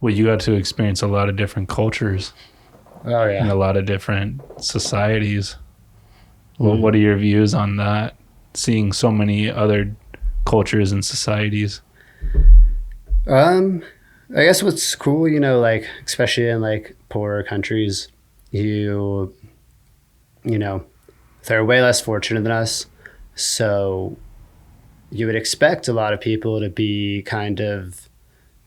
Well, you got to experience a lot of different cultures Oh and yeah. a lot of different societies. Well, what are your views on that? Seeing so many other cultures and societies. I guess what's cool, like especially in like poorer countries, you you know, they're way less fortunate than us. So you would expect a lot of people to be kind of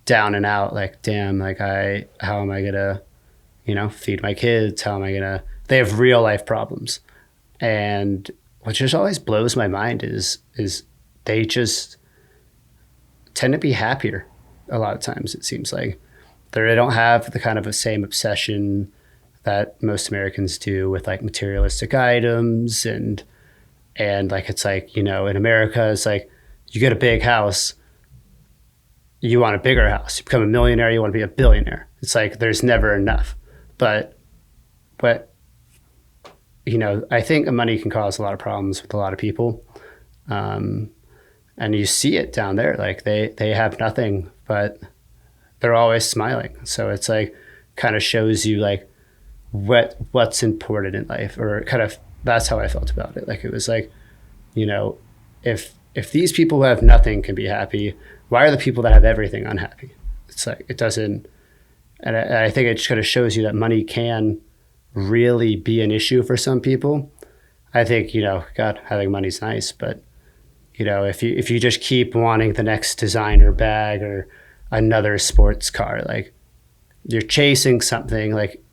down and out, like, damn, like how am I gonna, feed my kids? How am I gonna, they have real life problems. And what just always blows my mind is they just tend to be happier a lot of times, it seems like. They don't have the kind of a same obsession that most Americans do with like materialistic items and like it's like, in America it's like you get a big house, you want a bigger house. You become a millionaire, you want to be a billionaire. It's like there's never enough. But I think money can cause a lot of problems with a lot of people. And you see it down there. Like they have nothing, but they're always smiling. So it's like kind of shows you like what's important in life, or kind of that's how I felt about it. Like it was like, if these people who have nothing can be happy, why are the people that have everything unhappy? It's like it doesn't. And I think it just kind of shows you that money can really be an issue for some people. I think, God, having money's nice, but if you just keep wanting the next designer bag or another sports car, like you're chasing something, like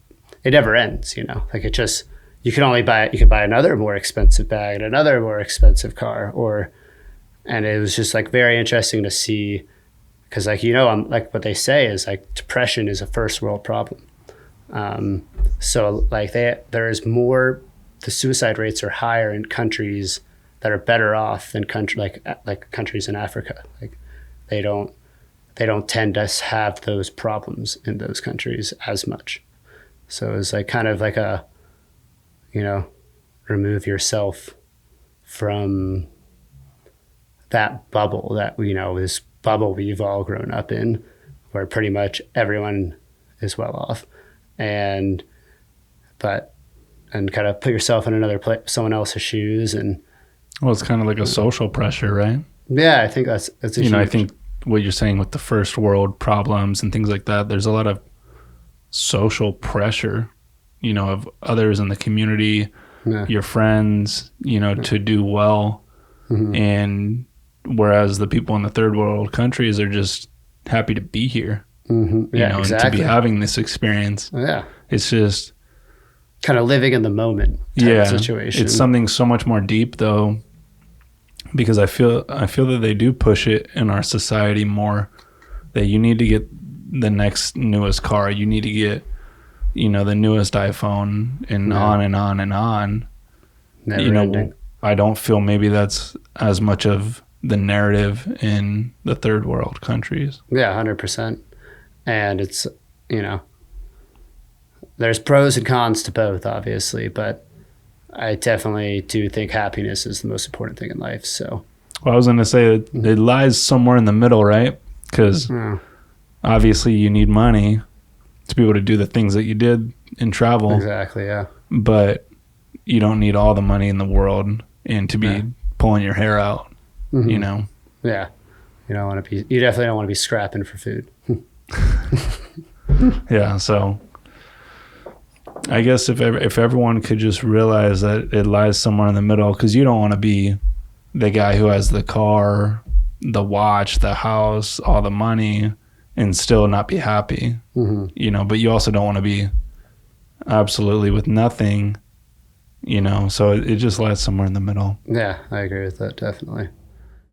it never ends, like it just, you can buy another more expensive bag and another more expensive car, and it was just like very interesting to see, because like, I'm like, what they say is like depression is a first world problem. So like there's more, the suicide rates are higher in countries that are better off than like countries in Africa. Like they don't tend to have those problems in those countries as much. So it's like kind of like a, remove yourself from that bubble that, this bubble we've all grown up in, where pretty much everyone is well off, and kind of put yourself in someone else's shoes. And Well, it's kind of like a social pressure, right? yeah, I think that's a huge... I think what you're saying with the first world problems and things like that, there's a lot of social pressure, of others in the community, your friends, to do well. Mm-hmm. And whereas the people in the third world countries are just happy to be here, Mm-hmm. Yeah, exactly. and to be having this experience. Yeah. It's just kind of living in the moment type of situation. It's something so much more deep though, because I feel that they do push it in our society more, that you need to get the next newest car, you need to get, the newest iPhone, and on and on and on. Never ending. I don't feel maybe that's as much of the narrative in the third world countries. Yeah, 100%. And it's, there's pros and cons to both, obviously, but I definitely do think happiness is the most important thing in life. So, well, I was going to say it lies somewhere in the middle, right? Because obviously you need money to be able to do the things that you did in travel. Exactly, yeah. But you don't need all the money in the world and to be pulling your hair out, Mm-hmm. Yeah. You definitely don't want to be scrapping for food. Yeah, so I guess if everyone could just realize that it lies somewhere in the middle, because you don't want to be the guy who has the car, the watch, the house, all the money, and still not be happy, but you also don't want to be absolutely with nothing, so it just lies somewhere in the middle. Yeah, I agree with that, definitely.